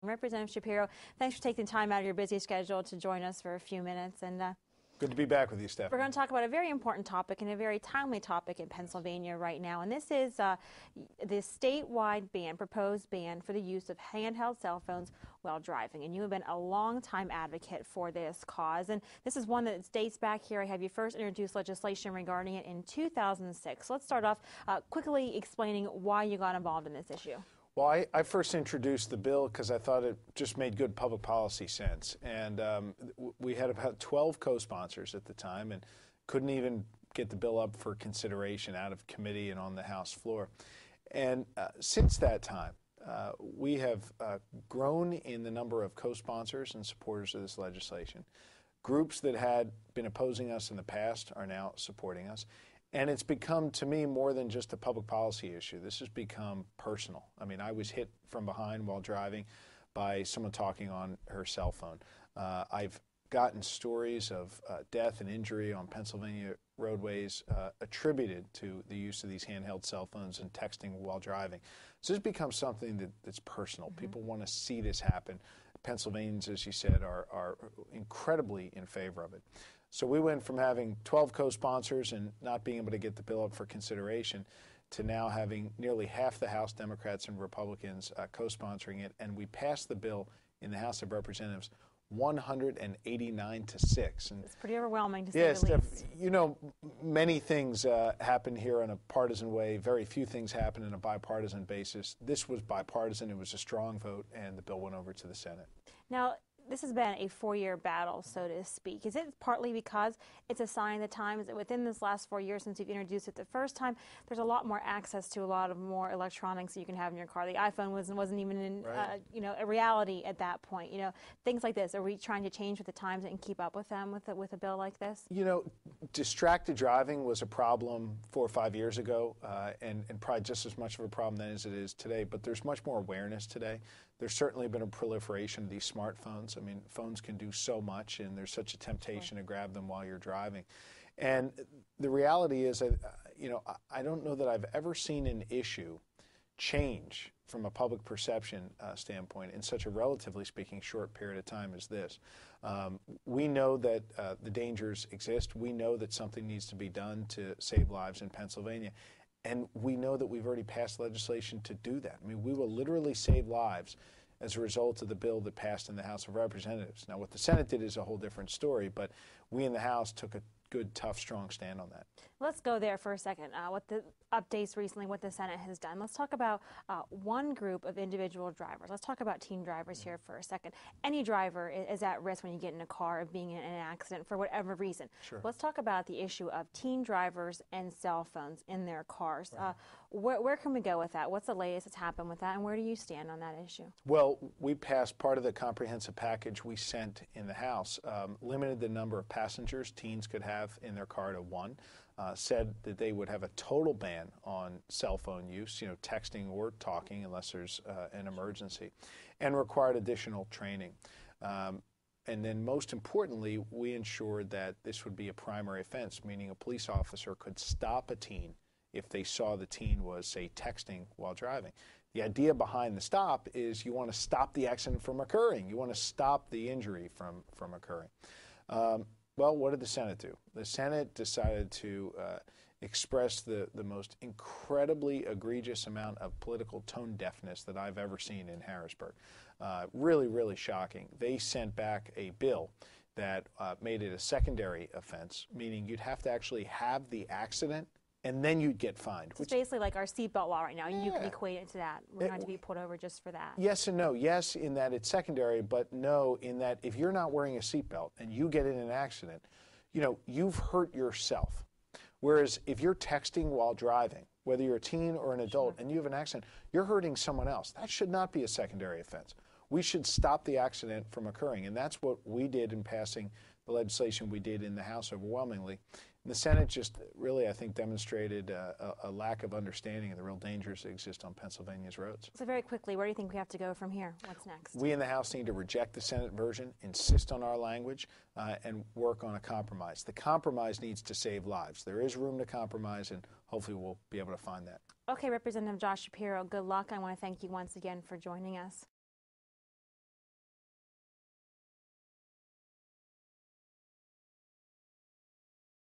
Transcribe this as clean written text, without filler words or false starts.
Representative Shapiro, thanks for taking time out of your busy schedule to join us for a few minutes. And good to be back with you, Stephanie. We're going to talk about a very important topic and a very timely topic in Pennsylvania right now. And this is the statewide ban, proposed ban for the use of handheld cell phones while driving. And you have been a long-time advocate for this cause. And this is one that dates back here. I have you first introduced legislation regarding it in 2006. Let's start off quickly explaining why you got involved in this issue. Well, I first introduced the bill because I thought it just made good public policy sense. And we had about 12 co-sponsors at the time and couldn't even get the bill up for consideration out of committee and on the House floor. And since that time, we have grown in the number of co-sponsors and supporters of this legislation. Groups that had been opposing us in the past are now supporting us. And it's become, to me, more than just a public policy issue. This has become personal. I mean, I was hit from behind while driving by someone talking on her cell phone. I've gotten stories of death and injury on Pennsylvania roadways attributed to the use of these handheld cell phones and texting while driving. So this becomes something that's personal. People want to see this happen. Pennsylvanians, as you said, are incredibly in favor of it. So we went from having 12 co-sponsors and not being able to get the bill up for consideration to now having nearly half the House Democrats and Republicans co-sponsoring it, and we passed the bill in the House of Representatives 189-6. And it's pretty overwhelming to say the least. You know, many things happen here in a partisan way. Very few things happen in a bipartisan basis. This was bipartisan. It was a strong vote, and the bill went over to the Senate. Now, this has been a 4-year battle, so to speak. Is it partly because it's a sign of the times that within this last 4 years since you've introduced it the first time, there's a lot more access to a lot of more electronics that you can have in your car? The iPhone wasn't even in, a reality at that point. You know, things like this. Are we trying to change with the times and keep up with them with a bill like this? You know, distracted driving was a problem 4 or 5 years ago, and probably just as much of a problem then as it is today. But there's much more awareness today. There's certainly been a proliferation of these smartphones. I mean, phones can do so much, and there's such a temptation to grab them while you're driving. And the reality is, I don't know that I've ever seen an issue change from a public perception standpoint in such a relatively speaking short period of time as this. We know that the dangers exist. We know that something needs to be done to save lives in Pennsylvania. And we know that we've already passed legislation to do that. I mean, we will literally save lives as a result of the bill that passed in the House of Representatives. Now, what the Senate did is a whole different story, but we in the House took a good, tough, strong stand on that. Let's go there for a second. What the updates recently, what the Senate has done. Let's talk about one group of individual drivers. Let's talk about teen drivers here for a second. Any driver is at risk when you get in a car of being in an accident for whatever reason. Sure. Let's talk about the issue of teen drivers and cell phones in their cars. Right. Where can we go with that? What's the latest that's happened with that, and where do you stand on that issue? Well, we passed part of the comprehensive package we sent in the House, limited the number of passengers teens could have in their car to 1, said that they would have a total ban on cell phone use, texting or talking unless there's an emergency, and required additional training. And then most importantly, we ensured that this would be a primary offense, meaning a police officer could stop a teen if they saw the teen was, say, texting while driving. The idea behind the stop is you want to stop the accident from occurring. You want to stop the injury from occurring. Well, what did the Senate do? The Senate decided to express the most incredibly egregious amount of political tone deafness that I've ever seen in Harrisburg. Really, really shocking. They sent back a bill that made it a secondary offense, meaning you'd have to actually have the accident and then you'd get fined. It's basically like our seatbelt law right now. You can equate it to that. We're going to be pulled over just for that. Yes and no. Yes, in that it's secondary, but no, in that if you're not wearing a seatbelt and you get in an accident, you've hurt yourself. Whereas if you're texting while driving, whether you're a teen or an adult, and you have an accident, you're hurting someone else. That should not be a secondary offense. We should stop the accident from occurring, and that's what we did in passing the legislation we did in the House overwhelmingly. And the Senate just really, I think, demonstrated a lack of understanding of the real dangers that exist on Pennsylvania's roads. So very quickly, where do you think we have to go from here? What's next? We in the House need to reject the Senate version, insist on our language, and work on a compromise. The compromise needs to save lives. There is room to compromise, and hopefully we'll be able to find that. Okay, Representative Josh Shapiro, good luck. I want to thank you once again for joining us.